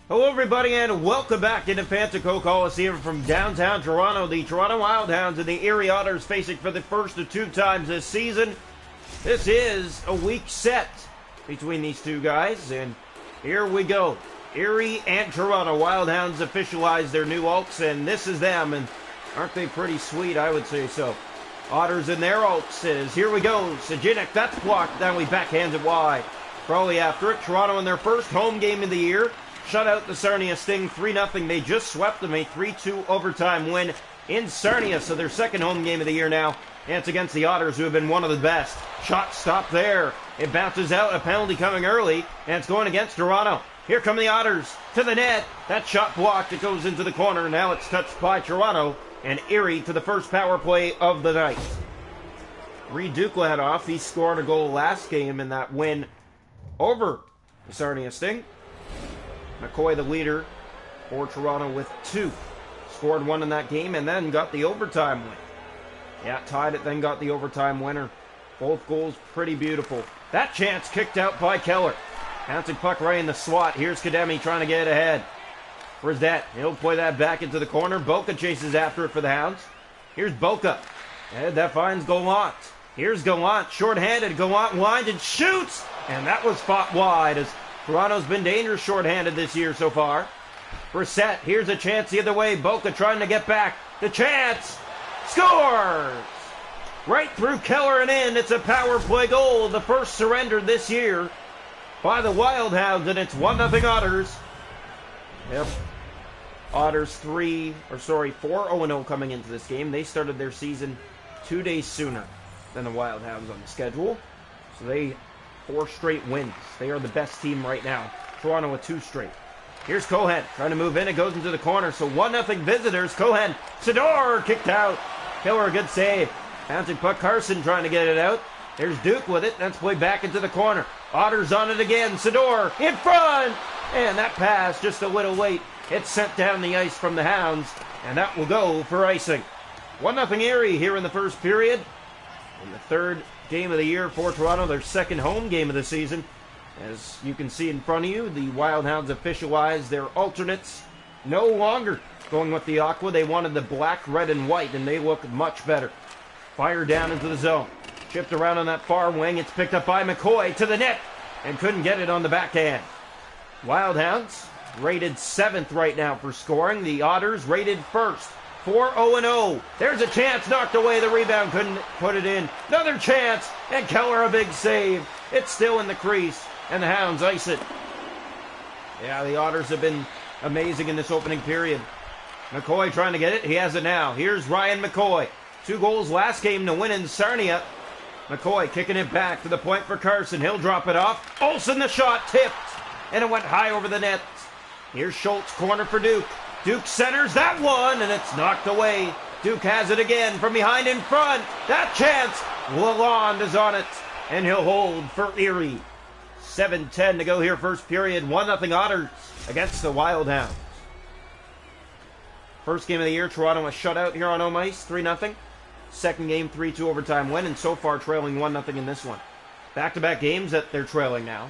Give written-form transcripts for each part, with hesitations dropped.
Hello everybody and welcome back into Pantaco Coliseum from downtown Toronto. The Toronto Wildhounds and the Erie Otters facing for the first of two times this season. This is a weak set between these two guys, and here we go. Erie and Toronto Wildhounds officialize their new Alts, and this is them, and aren't they pretty sweet? I would say so. Otters in their Alts is, here we go, Sajinik, that's blocked, then we backhand it wide. Probably after it, Toronto in their first home game of the year. Shut out the Sarnia Sting 3-0. They just swept them, a 3-2 overtime win in Sarnia. So their second home game of the year now. And it's against the Otters, who have been one of the best. Shot stopped there. It bounces out, a penalty coming early, and it's going against Toronto. Here come the Otters to the net. That shot blocked. It goes into the corner. Now it's touched by Toronto. And Erie to the first power play of the night. Reed Duke led off. He scored a goal last game in that win over the Sarnia Sting. McCoy, the leader for Toronto, with 2. Scored 1 in that game and then got the overtime win. Yeah, tied it, then got the overtime winner. Both goals pretty beautiful. That chance kicked out by Keller. Bouncing puck right in the slot. Here's Kademi trying to get it ahead. Where's that? He'll play that back into the corner. Boca chases after it for the Hounds. Here's Boca. And that finds Gallant. Here's Gallant, short-handed. Gallant winds and shoots! And that was fought wide as Toronto's been dangerous short-handed this year so far. Brissett, here's a chance the other way. Boca trying to get back. The chance! Scores! Right through Keller and in. It's a power play goal. The first surrender this year by the Wildhounds, and it's 1-0 Otters. Yep. Otters 4-0 coming into this game. They started their season 2 days sooner than the Wildhounds on the schedule. So they 4 straight wins. They are the best team right now. Toronto with 2 straight. Here's Cohen trying to move in. It goes into the corner. So 1-0 visitors. Cohen. Sador kicked out. Killer, a good save. Bouncing puck. Carson trying to get it out. There's Duke with it. That's played back into the corner. Otters on it again. Sador in front. And that pass just a little late. It's sent down the ice from the Hounds. And that will go for icing. 1-0 Erie here in the first period. In the third game of the year for Toronto, their second home game of the season. As you can see in front of you, the Wildhounds officialized their alternates. No longer going with the aqua. They wanted the black, red, and white, and they look much better. Fire down into the zone. Chipped around on that far wing. It's picked up by McCoy to the net and couldn't get it on the backhand. Wildhounds rated 7th right now for scoring. The Otters rated 1st. 4-0-0. There's a chance, knocked away. The rebound couldn't put it in. Another chance, and Keller a big save. It's still in the crease, and the Hounds ice it. Yeah, the Otters have been amazing in this opening period. McCoy trying to get it. He has it now. Here's Ryan McCoy. 2 goals last game to win in Sarnia. McCoy kicking it back to the point for Carson. He'll drop it off. Olsen the shot, tipped, and it went high over the net. Here's Schultz, corner for Duke. Duke centers that one, and it's knocked away. Duke has it again from behind in front. That chance, Lalonde is on it, and he'll hold for Erie. 7:10 to go here, first period. 1-0 Otters against the Wildhounds. First game of the year, Toronto was shut out here on home ice, 3-0. Second game, 3-2 overtime win, and so far trailing 1-0 in this one. Back-to-back games that they're trailing now.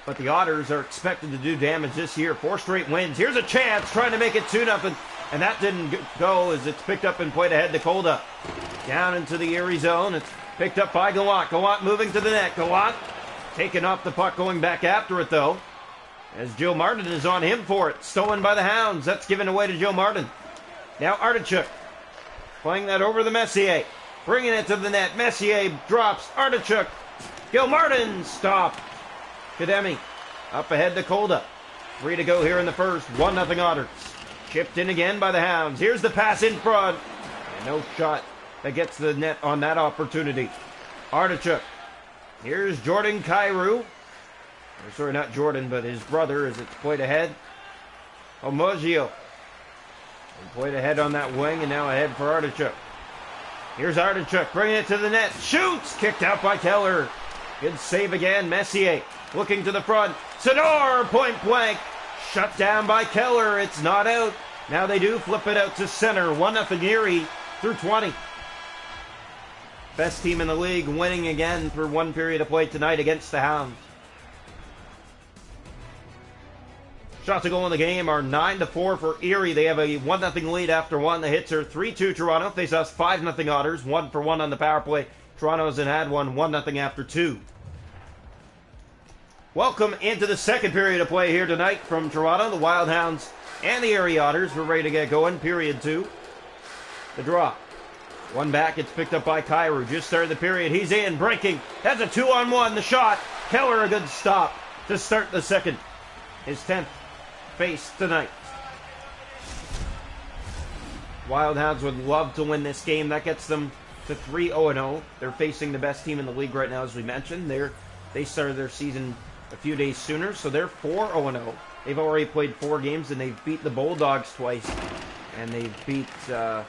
But the Otters are expected to do damage this year. 4 straight wins. Here's a chance, trying to make it 2-0. And that didn't go as it's picked up and played ahead to Kolda. Down into the Erie zone. It's picked up by Gallant. Gallant moving to the net. Gallant taking off the puck, going back after it, though. As Joe Martin is on him for it. Stolen by the Hounds. That's given away to Joe Martin. Now Artichuk playing that over the Messier. Bringing it to the net. Messier drops. Artichuk. Gilmartin stopped. Kademi up ahead to Kolda. 3 to go here in the first. 1-0 Otters. Chipped in again by the Hounds. Here's the pass in front. And no shot that gets the net on that opportunity. Artichuk. Here's Jordan Kairu. Or sorry, not Jordan, but his brother as it's played ahead. Homogio. And played ahead on that wing and now ahead for Artichuk. Here's Artichuk bringing it to the net. Shoots! Kicked out by Keller. Good save again. Messier. Looking to the front. Sador, point blank. Shut down by Keller. It's not out. Now they do flip it out to center. 1-0 Erie through 20. Best team in the league winning again through 1 period of play tonight against the Hounds. Shots to goal in the game are 9-4 for Erie. They have a 1-0 lead after one. The hits are 3-2 Toronto. Face-offs 5-0 Otters. 1-for-1 on the power play. Toronto hasn't had one. 1-0 after two. Welcome into the second period of play here tonight from Toronto. The Wild Hounds and the Erie Otters. We're ready to get going. Period two. The draw. One back. It's picked up by Kyrou. Just started the period. He's in. Breaking. Has a 2-on-1. The shot. Keller a good stop to start the second. His 10th face tonight. Wild Hounds would love to win this game. That gets them to 3-0. They're facing the best team in the league right now, as we mentioned. They started their season a few days sooner, so they're 4-0. They've already played 4 games, and they've beat the Bulldogs twice, and they've beat the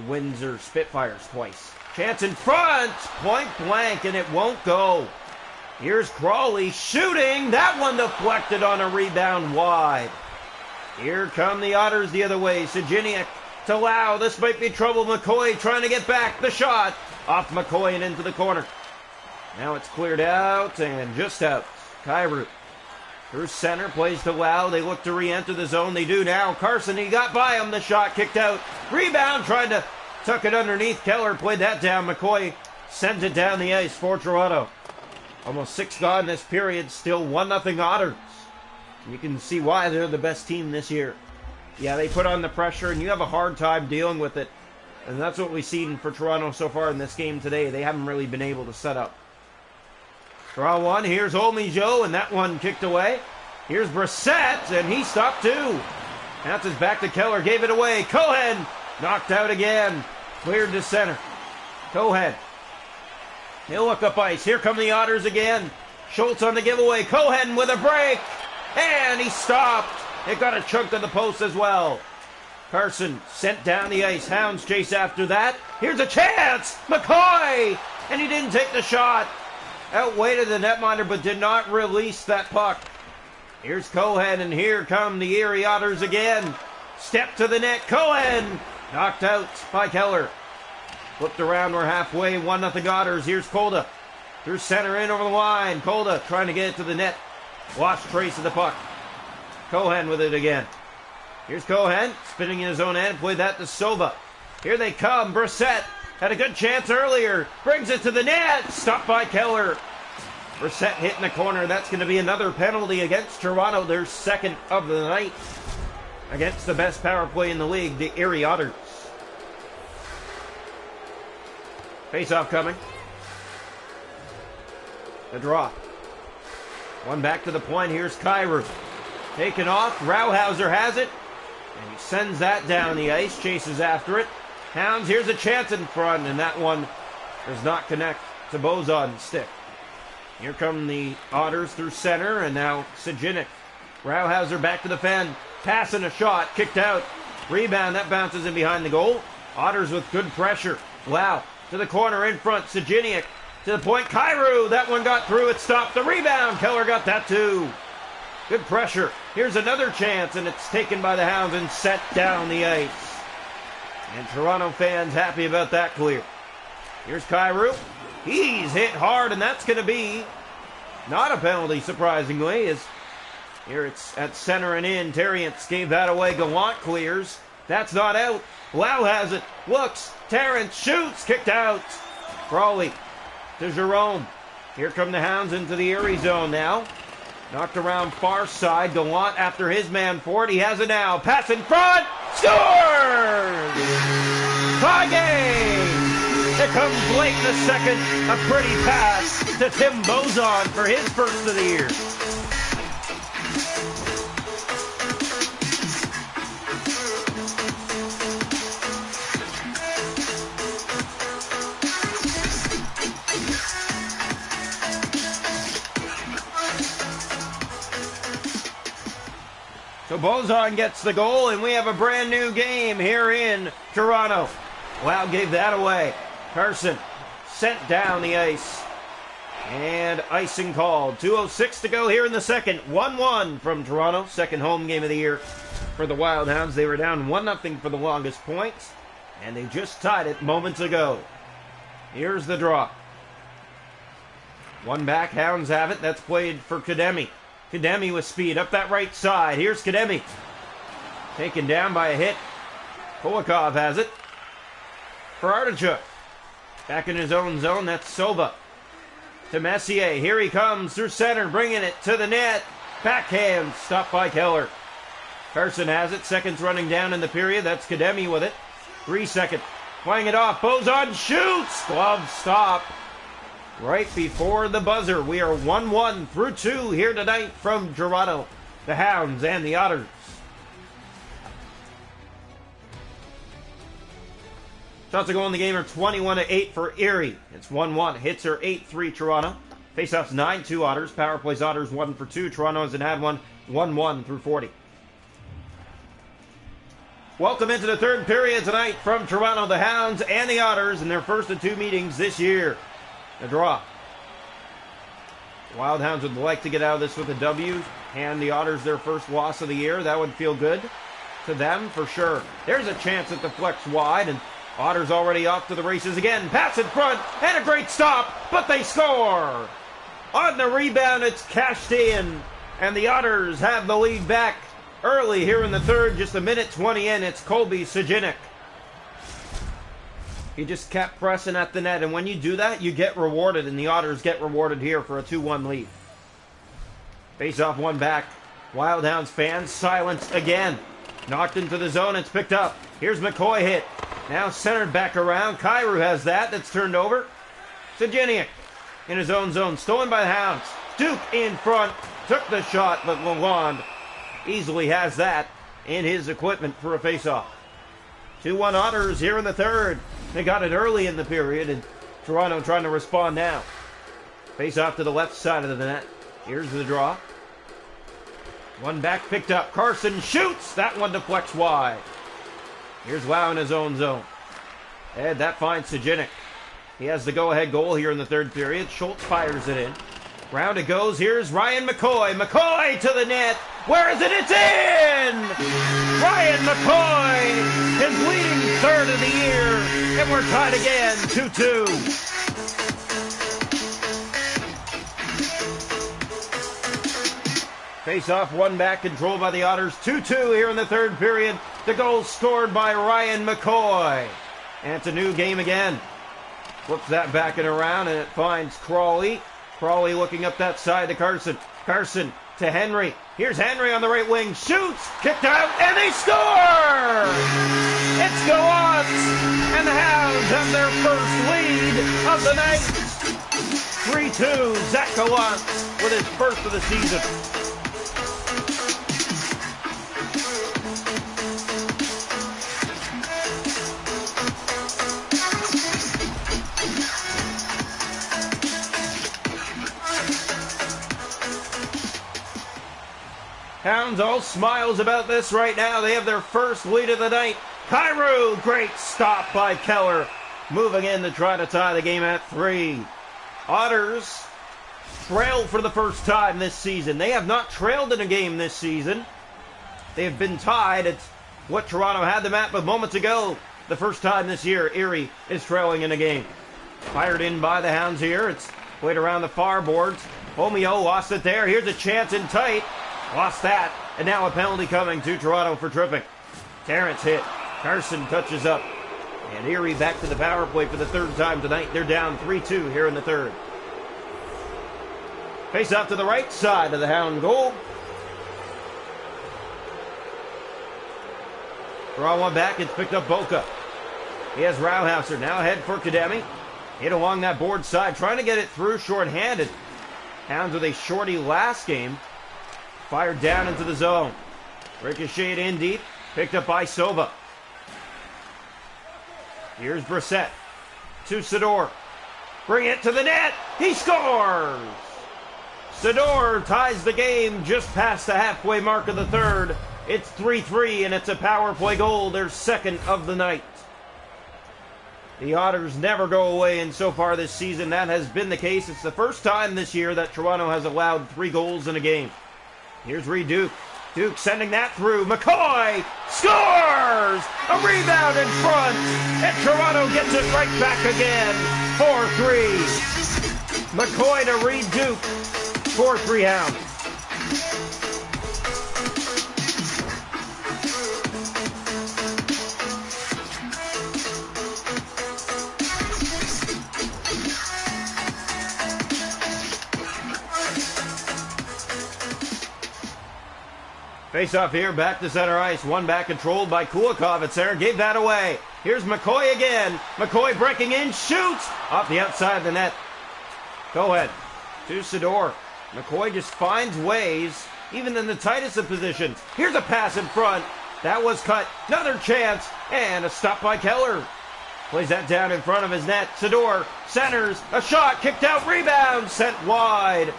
Windsor Spitfires twice. Chance in front, point blank, and it won't go. Here's Crawley shooting. That one deflected on a rebound wide. Here come the Otters the other way. Sajiniak to Lau. This might be trouble. McCoy trying to get back. The shot off McCoy and into the corner. Now it's cleared out and just out. Kyrou through center. Plays to Lau. They look to re-enter the zone. They do now. Carson, he got by him. The shot kicked out. Rebound. Tried to tuck it underneath. Keller played that down. McCoy sends it down the ice for Toronto. Almost 6 gone in this period. Still 1-0 Otters. You can see why they're the best team this year. Yeah, they put on the pressure, and you have a hard time dealing with it. And that's what we've seen for Toronto so far in this game today. They haven't really been able to set up. Draw one. Here's Olmijo, and that one kicked away. Here's Brissett, and he stopped too. Bounces back to Keller. Gave it away. Cohen knocked out again. Cleared to center. Cohen. He'll look up ice. Here come the Otters again. Schultz on the giveaway. Cohen with a break. And he stopped. It got a chunk of the post as well. Carson sent down the ice. Hounds chase after that. Here's a chance. McCoy. And he didn't take the shot. Outweighted the netminder but did not release that puck. Here's Cohen, and here come the Erie Otters again. Step to the net. Cohen. Knocked out by Keller. Flipped around, we're halfway, 1-0 Otters. Here's Kolda. Through center, in over the line. Kolda trying to get it to the net. Lost trace of the puck. Cohen with it again. Here's Cohen, spinning in his own end. Played that to Sova. Here they come. Brissett had a good chance earlier. Brings it to the net. Stopped by Keller. Brissett hitting the corner. That's going to be another penalty against Toronto. Their second of the night. Against the best power play in the league, the Erie Otters. Face-off coming. The draw. One back to the point. Here's Kyrou. Taken off. Rauhauser has it. And he sends that down the ice. Chases after it. Hounds, here's a chance in front. And that one does not connect to Bozon's stick. Here come the Otters through center. And now Sajiniak. Rauhauser back to defend. Passing a shot. Kicked out. Rebound. That bounces in behind the goal. Otters with good pressure. Wow. To the corner in front, Sajiniak. To the point, Kyrou. That one got through. It stopped the rebound. Keller got that too. Good pressure. Here's another chance, and it's taken by the Hounds and set down the ice. And Toronto fans happy about that clear. Here's Kyrou. He's hit hard, and that's going to be not a penalty, surprisingly. As here it's at center and in. Terriance gave that away. Gallant clears. That's not out. Lau has it. Looks. Terrence shoots. Kicked out. Crawley to Jerome. Here come the Hounds into the Erie zone now. Knocked around far side. Gallant after his man for it. He has it now. Pass in front. Scores! Tie game! Here comes Blake the second. A pretty pass to Tim Bozon for his first of the year. So Bozon gets the goal, and we have a brand new game here in Toronto. Wow, gave that away. Carson sent down the ice. And icing called. 2:06 to go here in the second. 1-1 from Toronto. Second home game of the year for the Wild Hounds. They were down 1-0 for the longest points. And they just tied it moments ago. Here's the draw. One back. Hounds have it. That's played for Kademi. Kademi with speed up that right side. Here's Kademi. Taken down by a hit. Kulikov has it. For Artichuk. Back in his own zone, that's Soba. To Messier. Here he comes through center, bringing it to the net. Backhand, stopped by Keller. Carson has it. Seconds running down in the period. That's Kademi with it. 3 seconds. Playing it off. Bozon shoots. Glove stop. Right before the buzzer. We are 1-1 through 2 here tonight from Toronto. The Hounds and the Otters. Shots to go in the game are 21-8 for Erie. It's 1-1. Hits are 8-3 Toronto. Faceoffs 9-2 Otters. Power plays Otters 1 for 2. Toronto hasn't had one. 1-1 through 40. Welcome into the third period tonight from Toronto. The Hounds and the Otters in their first of 2 meetings this year. A draw. Wild Hounds would like to get out of this with a W. Hand the Otters their first loss of the year. That would feel good to them for sure. There's a chance at the flex wide, and Otters already off to the races again. Pass in front, and a great stop, but they score! On the rebound, it's cashed in, and the Otters have the lead back early here in the third. Just a minute 20 in, it's Colby Sejinik. He just kept pressing at the net, and when you do that, you get rewarded, and the Otters get rewarded here for a 2-1 lead. Face off one back. Wild Hounds fans silenced again. Knocked into the zone, it's picked up. Here's McCoy hit. Now centered back around. Kyrou has that. That's turned over. Sejinik in his own zone. Stolen by the Hounds. Duke in front. Took the shot, but Lalonde easily has that in his equipment for a faceoff. 2-1 Otters here in the third. They got it early in the period, and Toronto trying to respond now. Face off to the left side of the net. Here's the draw. One back picked up. Carson shoots. That one deflects wide. Here's Wow in his own zone. And that finds Sejinik. He has the go-ahead goal here in the third period. Schultz fires it in. Round it goes. Here's Ryan McCoy. McCoy to the net. Where is it? It's in! Ryan McCoy, his leading third of the year. And we're tied again, 2-2. Face off, one back, controlled by the Otters. 2-2 here in the third period. The goal scored by Ryan McCoy. And it's a new game again. Flips that back and around, and it finds Crawley. Crawley looking up that side to Carson. Carson to Henry. Here's Henry on the right wing. Shoots, kicked out, and they score! It's Gallants, and the Hounds have their first lead of the night. 3-2, Zach Gallants with his first of the season. Hounds all smiles about this right now. They have their first lead of the night. Kyrou, great stop by Keller. Moving in to try to tie the game at 3. Otters trail for the first time this season. They have not trailed in a game this season. They have been tied. It's what Toronto had them at, but moments ago, the first time this year, Erie is trailing in a game. Fired in by the Hounds here. It's played around the far boards. Homeo lost it there. Here's a chance in tight. Lost that, and now a penalty coming to Toronto for tripping. Terrence hit. Carson touches up. And Erie back to the power play for the third time tonight. They're down 3-2 here in the third. Face off to the right side of the Hound goal. Draw one back, it's picked up Boca. He has Rauhauser, now ahead for Kademi. Hit along that board side, trying to get it through short-handed. Hounds with a shorty last game. Fired down into the zone. Ricocheted in deep. Picked up by Soba. Here's Brissett. To Sador. Bring it to the net. He scores! Sador ties the game just past the halfway mark of the third. It's 3-3, and it's a power play goal. Their second of the night. The Otters never go away, and so far this season that has been the case. It's the first time this year that Toronto has allowed 3 goals in a game. Here's Reed Duke. Duke sending that through. McCoy scores! A rebound in front. And Toronto gets it right back again. 4-3. McCoy to Reed Duke. 4-3 Hounds. Face off here, back to center ice. One back controlled by Kulikov at center. Gave that away. Here's McCoy again. McCoy breaking in, shoots off the outside of the net. Go ahead to Sador. McCoy just finds ways, even in the tightest of positions. Here's a pass in front. That was cut. Another chance. And a stop by Keller. Plays that down in front of his net. Sador centers. A shot. Kicked out. Rebound. Sent wide.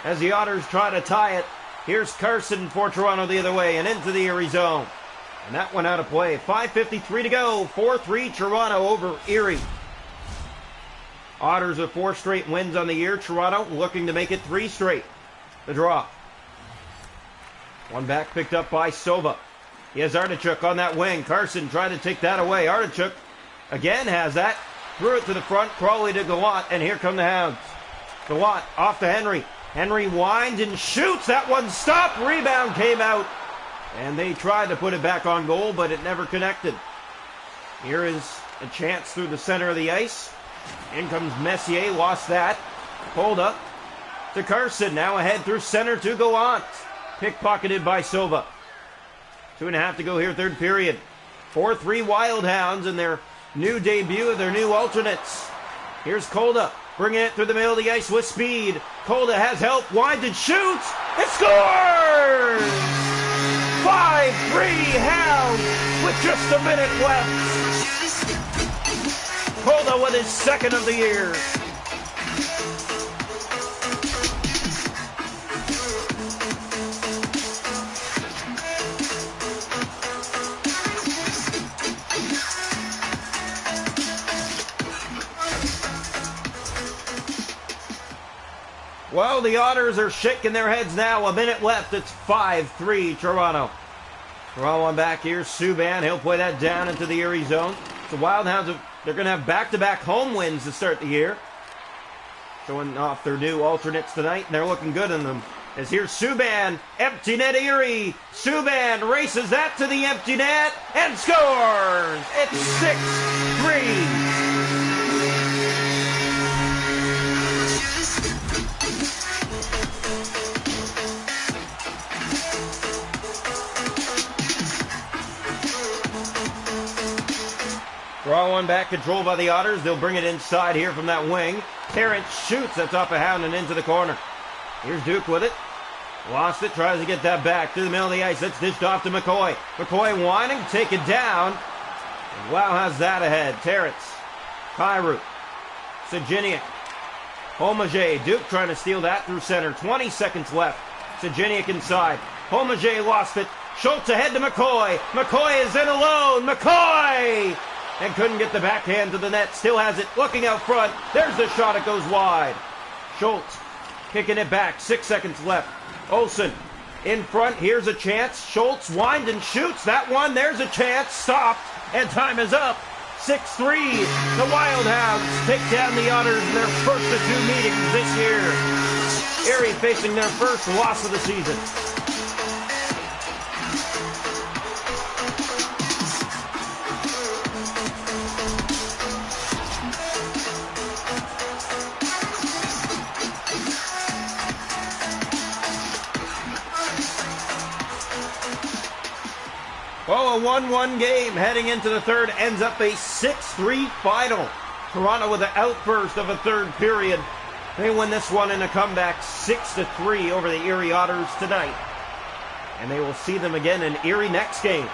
As the Otters try to tie it. Here's Carson for Toronto the other way and into the Erie zone. And that one out of play. 5:53 to go. 4-3 Toronto over Erie. Otters with 4 straight wins on the year. Toronto looking to make it 3 straight. The draw. One back picked up by Sova. He has Artichuk on that wing. Carson tried to take that away. Artichuk again has that. Threw it to the front. Crawley to Gallant. And here come the Hounds. Gallant off to Henry. Henry winds and shoots. That one stopped. Rebound came out. And they tried to put it back on goal, but it never connected. Here is a chance through the center of the ice. In comes Messier. Lost that. Hold up to Carson. Now ahead through center to Gallant. Pickpocketed by Sova. 2.5 to go here, third period. 4-3 Wild Hounds in their new debut of their new alternates. Here's Kolda. Bringing it through the middle of the ice with speed. Kolda has help. Winds and shoots. It scores! 5-3 Hounds with just a minute left. Kolda with his second of the year. Well, the Otters are shaking their heads now. A minute left. It's 5-3 Toronto. Toronto on back here. Subban, he'll play that down into the Erie zone. The Wild Hounds, they're going to have back-to-back home wins to start the year. Showing off their new alternates tonight, and they're looking good in them. As here's Subban, empty net Erie. Subban races that to the empty net and scores. It's 6-3. Draw one back, controlled by the Otters. They'll bring it inside here from that wing. Terrence shoots. That's off a Hound and into the corner. Here's Duke with it. Lost it. Tries to get that back through the middle of the ice. That's dished off to McCoy. McCoy whining. Take it down. And Wow has that ahead. Terrence. Kyrou. Sajiniak. Homager. Duke trying to steal that through center. 20 seconds left. Sajiniak inside. Homager lost it. Schultz ahead to McCoy. McCoy is in alone. McCoy! And couldn't get the backhand to the net. Still has it. Looking out front. There's the shot. It goes wide. Schultz kicking it back. 6 seconds left. Olsen in front. Here's a chance. Schultz winds and shoots. That one. There's a chance. Stopped. And time is up. 6-3. The Wild Hounds take down the Otters in their first of 2 meetings this year. Erie facing their first loss of the season. Well, a 1-1 game heading into the third ends up a 6-3 final. Toronto with an outburst of a third period. They win this one in a comeback 6-3 over the Erie Otters tonight. And they will see them again in Erie next game.